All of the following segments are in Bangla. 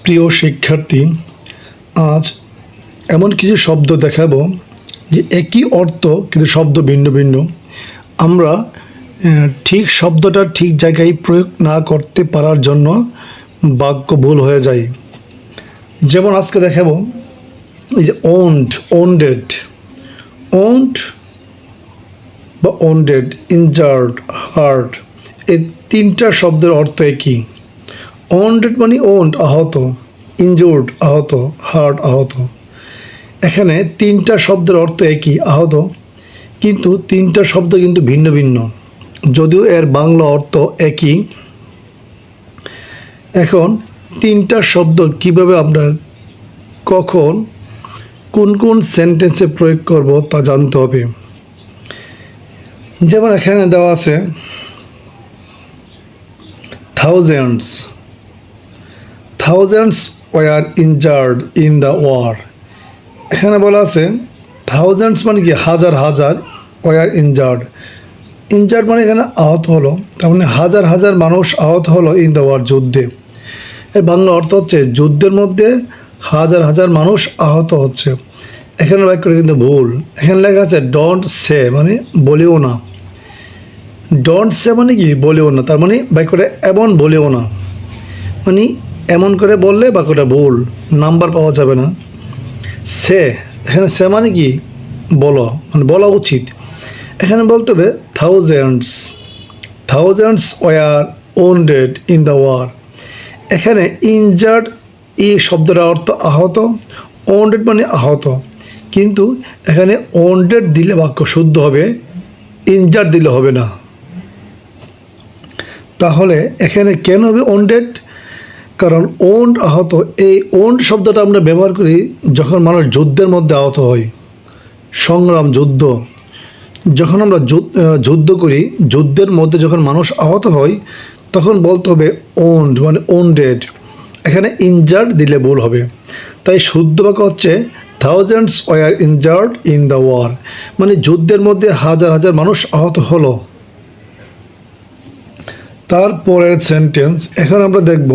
প্রিয় শিক্ষার্থী, আজ এমন কিছু শব্দ দেখাবো যে একই অর্থ কিন্তু শব্দ ভিন্ন ভিন্ন। আমরা ঠিক শব্দটা ঠিক জায়গায় প্রয়োগ না করতে পারার জন্য বাক্য ভুল হয়ে যায়। যেমন আজকে দেখাবো এই যে ওন্ডেড বা ওন্ডেড, ইনজার্ড, হার্ট, এই তিনটা শব্দের অর্থ একই। ওন্ডেড মানে আহত, ইনজুর্ড আহত, হার্ট আহত। এখানে তিনটা শব্দের অর্থ একই, আহত, কিন্তু তিনটা শব্দ কিন্তু ভিন্ন ভিন্ন, যদিও এর বাংলা অর্থ একই। এখন তিনটা শব্দ কিভাবে আমরা কখন কোন কোন সেন্টেন্সে প্রয়োগ করব তা জানতে হবে। যেমন এখানে দেওয়া আছে thousands were injured in the war. এখানে বলা আছে থাউজেন্ডস মানে কি হাজার হাজার, ওয়ার ইনজার্ড মানে এখানে আহত হলো, তার মানে হাজার হাজার মানুষ আহত হলো ইন দ্য ওয়ার, যুদ্ধে। এর বাংলা অর্থ হচ্ছে যুদ্ধের মধ্যে হাজার হাজার মানুষ আহত হচ্ছে। এখানে বাক্যটা কিন্তু ভুল। এখানে লেখা আছে ডোন্ট সে, মানে বলিও না। ডোন্ট সে মানে কি বলিও না, তার মানে বাক্যটা এমন বলিও না, মানে এমন করে বললে বাক্যটা ভুল, নাম্বার পাওয়া যাবে না। সে, এখানে সে মানে কি বলো, মানে বলা উচিত। এখানে বলতে হবে thousands were wounded in the war. এখানে ইনজার্ড এই শব্দটার অর্থ আহত, ওন্ডেড মানে আহত, কিন্তু এখানে ওন্ডেড দিলে বাক্য শুদ্ধ হবে, ইনজার্ড দিলে হবে না। তাহলে এখানে কেন হবে ওন্ডেড? কারণ ওন্ড আহত, এই ওন্ড শব্দটা আমরা ব্যবহার করি যখন মানুষ যুদ্ধের মধ্যে আহত হয়, সংগ্রাম, যুদ্ধ। যখন আমরা যুদ্ধ করি, যুদ্ধের মধ্যে যখন মানুষ আহত হয়, তখন বলতে হবে ওন্ড মানে ওন্ডেড। এখানে ইনজার্ড দিলে ভুল হবে। তাই শুদ্ধ বাক্য হচ্ছে thousands were injured in the war, মানে যুদ্ধের মধ্যে হাজার হাজার মানুষ আহত হলো। তারপরের সেন্টেন্স এখন আমরা দেখব।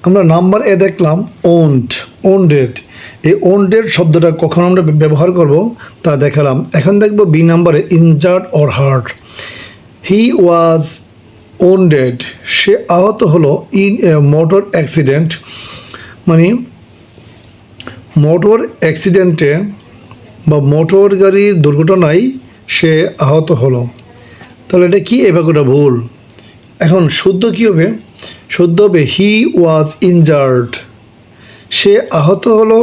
আমরা নাম্বার এ দেখলাম ওন্ডেড। এই ওন্ডেড শব্দটা কখন আমরা ব্যবহার করব তা দেখালাম। এখন দেখব বি নাম্বারে injured or hurt. He was wounded, সে আহত হলো ইন এ মোটর অ্যাক্সিডেন্ট, মানে মোটর অ্যাক্সিডেন্টে বা মোটর গাড়ির দুর্ঘটনায় সে আহত হলো। তাহলে এটা কি? এ বাক্যটা ভুল। এখন শুদ্ধ কী হবে? শুদ্ধ হবে হি ওয়াজ ইনজার্ড, সে আহত হলো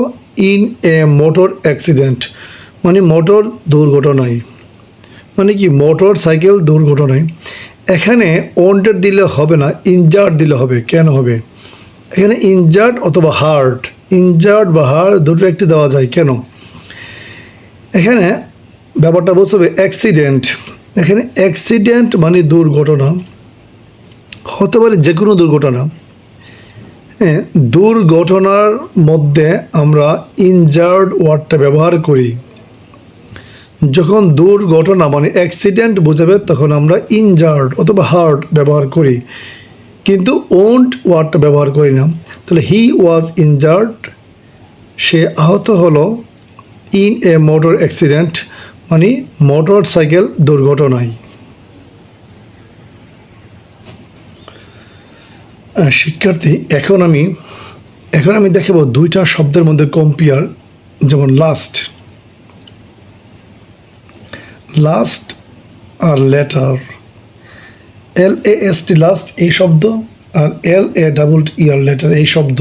ইন এ মোটর অ্যাক্সিডেন্ট, মানে মোটর দুর্ঘটনায়, মানে কি মোটর সাইকেল দুর্ঘটনায়। এখানে ওন্ডেড দিলে হবে না, ইনজার্ড দিলে হবে। কেন হবে? এখানে ইনজার্ড অথবা হার্ট, ইনজার্ড বা হার্ট দুটো একটি দেওয়া যায়। কেন? এখানে ব্যাপারটা বুঝতে হবে অ্যাক্সিডেন্ট। এখানে অ্যাক্সিডেন্ট মানে দুর্ঘটনা, হতে পারে যে কোনো দুর্ঘটনা। হ্যাঁ, দুর্ঘটনার মধ্যে আমরা ইনজার্ড ওয়ার্ডটা ব্যবহার করি। যখন দুর্ঘটনা মানে অ্যাক্সিডেন্ট বোঝাবে তখন আমরা ইনজার্ড অথবা হার্ট ব্যবহার করি, কিন্তু ওন্ড ওয়ার্ডটা ব্যবহার করি না। তাহলে হি ওয়াজ ইনজার্ড, সে আহত হলো ইন এ মোটর অ্যাক্সিডেন্ট, মানে মোটর সাইকেল দুর্ঘটনায়। শিক্ষার্থী, এখন আমি দেখাবো দুইটা শব্দের মধ্যে কম্পেয়ার। যেমন লাস্ট আর লেটার, LAST লাস্ট এই শব্দ, আর LAER লেটার এই শব্দ।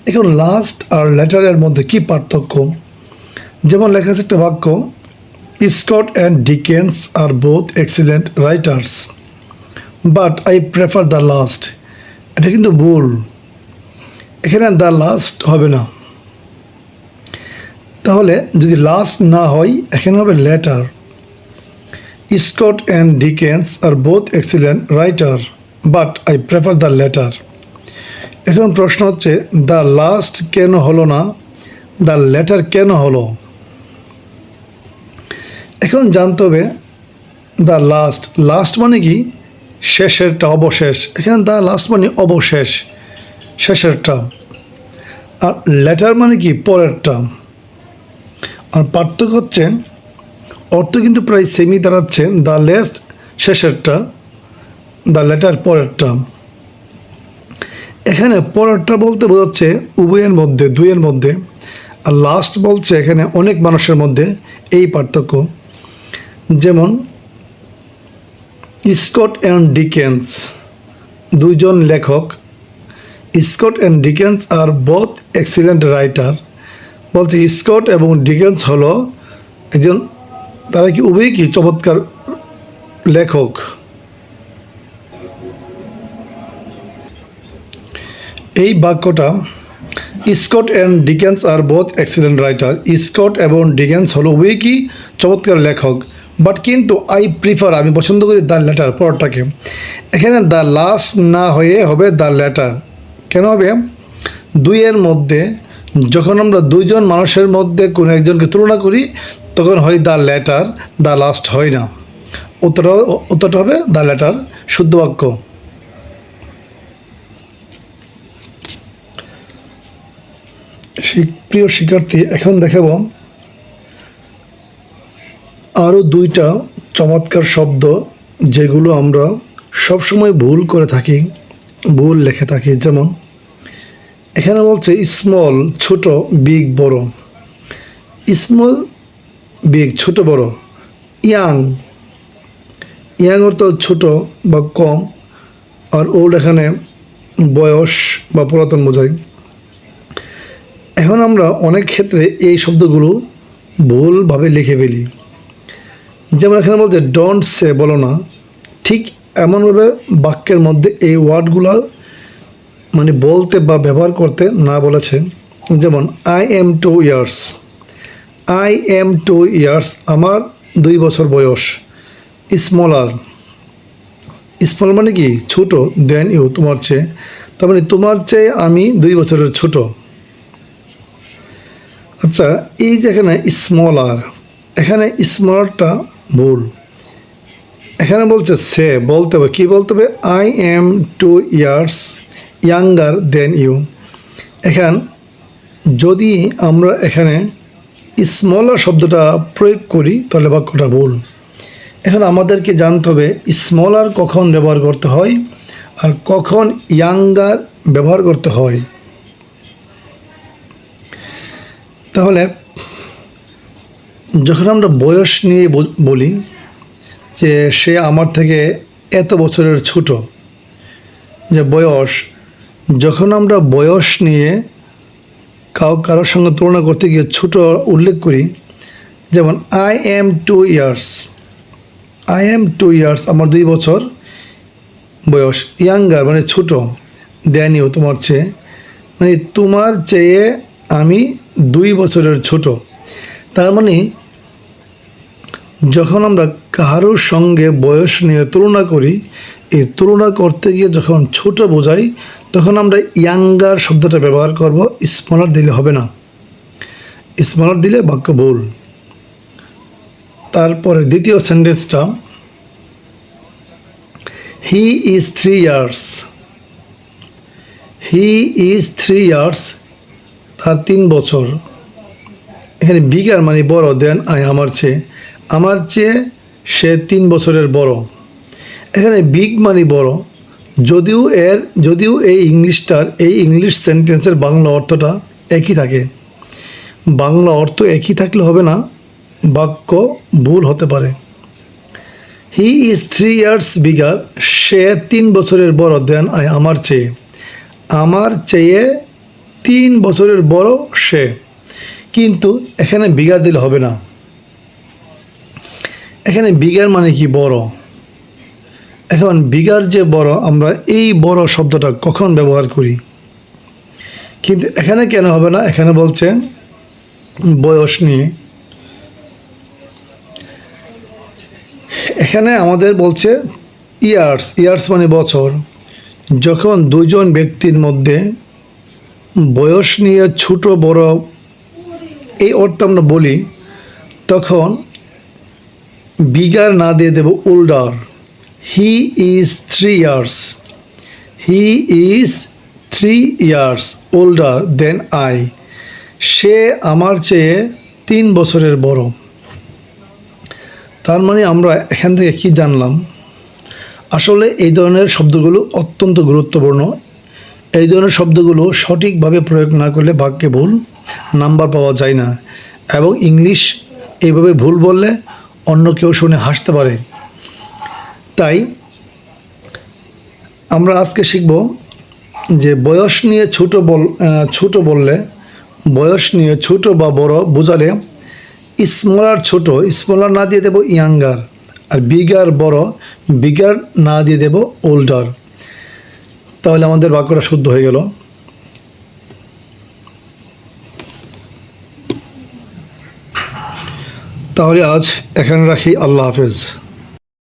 এখন লাস্ট আর লেটারের মধ্যে কি পার্থক্য? যেমন লেখা আছে একটা বাক্য, Scott and Dickens are both excellent writers but I prefer the last. এটা কিন্তু ভুল। এখানে দ্য লাস্ট হবে না। তাহলে যদি লাস্ট না হয়, এখানে হবে latter. Scott and Dickens are both excellent writer but I prefer the latter. এখন প্রশ্ন হচ্ছে দ্য লাস্ট কেন হলো না, দ্য লেটার কেন হলো? এখন জানতে হবে দ্য লাস্ট মানে কি? শেষেরটা, অবশেষ। এখানে দ্য লাস্ট মানে অবশেষ, শেষেরটা। আর লেটার মানে কি পরেরটা। আর পার্থক্য হচ্ছে অর্থ কিন্তু প্রায় সেমই দাঁড়াচ্ছে, দ্য লেস্ট শেষেরটা, দ্য লেটার পরেরটা। এখানে পরেরটা বলতে বোঝাচ্ছে উভয়ের মধ্যে, দুইয়ের মধ্যে, আর লাস্ট বলছে এখানে অনেক মানুষের মধ্যে, এই পার্থক্য। যেমন স্কট অ্যান্ড ডিকেন্স, দুইজন লেখক, Scott and Dickens are both excellent writer. বলছে স্কট এবং ডিকেন্স হলো একজন, তারা কি উভয়ই কি চমৎকার লেখক। এই বাক্যটা Scott and Dickens are both excellent writer, Scott এবং ডিকেন্স হলো উভয়ই কি চমৎকার লেখক, বাট কিন্তু আই প্রিফার, আমি পছন্দ করি দ্য লেটার পরটাকে। এখানে দ্য লাস্ট না হয়ে হবে দ্য লেটার। কেন হবে? দুইয়ের মধ্যে, যখন আমরা দুইজন মানুষের মধ্যে কোনো একজনকে তুলনা করি তখন হয় দ্য লেটার, দ্য লাস্ট হয় না। উত্তরটা হবে দ্য লেটার, শুদ্ধ বাক্য। প্রিয় শিক্ষার্থী, এখন দেখাব আরও দুইটা চমৎকার শব্দ যেগুলো আমরা সবসময় ভুল করে থাকি, ভুল লিখে থাকি। যেমন এখানে বলছে স্মল ছোট, বিগ বড়। স্মল বিগ ছোট বড়। ইয়াং, ইয়াং অর্থ ছোট বা কম, আর ওল্ড এখানে বয়স বা পুরাতন বোঝায়। এখন আমরা অনেক ক্ষেত্রে এই শব্দগুলো ভুলভাবে লিখে ফেলি। যেমন এখানে বলছে ডোন্ট সে, বলো না। ঠিক এমনভাবে বাক্যের মধ্যে এই ওয়ার্ডগুলো মানে বলতে বা ব্যবহার করতে না বলেছে। যেমন I am 2 years, I am 2 years, আমার 2 বছর বয়স। স্মলার, স্মল মানে কি ছোট, দেন ইউ, তোমার চেয়ে, তার মানে তোমার চেয়ে আমি 2 বছরের ছোট। আচ্ছা, এই যে এখানে স্মলার, এখানে স্মলারটা ভুল। এখানে বলছে সে, বলতে হবে, কী বলতে হবে? I am 2 years younger than you. এখন যদি আমরা এখানে স্মলার শব্দটা প্রয়োগ করি তাহলে বাক্যটা ভুল। এখন আমাদেরকে জানতে হবে স্মলার কখন ব্যবহার করতে হয় আর কখন ইয়াঙ্গার ব্যবহার করতে হয়। তাহলে যখন আমরা বয়স নিয়ে বলি যে সে আমার থেকে এত বছরের ছোট, যে বয়স, যখন আমরা বয়স নিয়ে কারোর সঙ্গে তুলনা করতে গিয়ে ছোট উল্লেখ করি, যেমন I am 2 years, I am 2 years, আমার 2 বছর বয়স। ইয়াঙ্গার মানে ছোট, দেন ইউ, তোমার চেয়ে, মানে তোমার চেয়ে আমি 2 বছরের ছোট। তার মানে যখন আমরা কারোর সঙ্গে বয়স নিয়ে তুলনা করি, এই তুলনা করতে গিয়ে যখন ছোট বোঝাই তখন আমরা ইয়াঙ্গার শব্দটা ব্যবহার করব, স্মলার দিলে হবে না। স্মলার দিলে বাক্য ভুল। তারপরে দ্বিতীয় সেন্টেন্সটা, হি is 3 years, he is 3 years, তার 3 বছর। এখানে বিগার মানে বড়, দেন আই, আমার চেয়ে সে 3 বছরের বড়। এখানে বিগ মানে বড়, যদিও এই ইংলিশ সেন্টেন্সের বাংলা অর্থটা একই থাকে। বাংলা অর্থ একই থাকলে হবে না, বাক্য ভুল হতে পারে। হি ইজ 3 ইয়ার্স বিগার, সে 3 বছরের বড়, দেন আই, আমার চেয়ে 3 বছরের বড় সে। কিন্তু এখানে বিগার দিলে হবে না। এখানে বিগার মানে কি বড়। এখন বিগার যে বড়, আমরা এই বড় শব্দটা কখন ব্যবহার করি? কিন্তু এখানে কেন হবে না? এখানে বলছেন বয়স নিয়ে। এখানে আমাদের বলছে ইয়ার্স মানে বছর। যখন দুজন ব্যক্তির মধ্যে বয়স নিয়ে ছোট বড় এই অর্থ আমরা বলি, তখন বিগার না দিয়ে দেব older. He is 3 years, he is 3 years older than I. সে আমার চেয়ে 3 বছরের বড়। তার মানে আমরা এখান থেকে কি জানলাম? আসলে এই ধরনের শব্দগুলো অত্যন্ত গুরুত্বপূর্ণ। এই ধরনের শব্দগুলো সঠিকভাবে প্রয়োগ না করলে বাক্যে ভুল নাম্বার পাওয়া যায় না, এবং ইংলিশ এইভাবে ভুল বললে অন্য কেউ শুনে হাসতে পারে। তাই আমরা আজকে শিখব যে বয়স নিয়ে ছোট বললে, বয়স নিয়ে ছোট বা বড় বোঝালে স্মলার ছোট, স্মলার না দিয়ে দেব ইয়াঙ্গার, আর বিগার বড়, বিগার না দিয়ে দেব ওল্ডার। তাহলে আমাদের বাক্যটা শুদ্ধ হয়ে গেল। তাহলে আজ এখানে রাখি। আল্লাহ হাফেজ।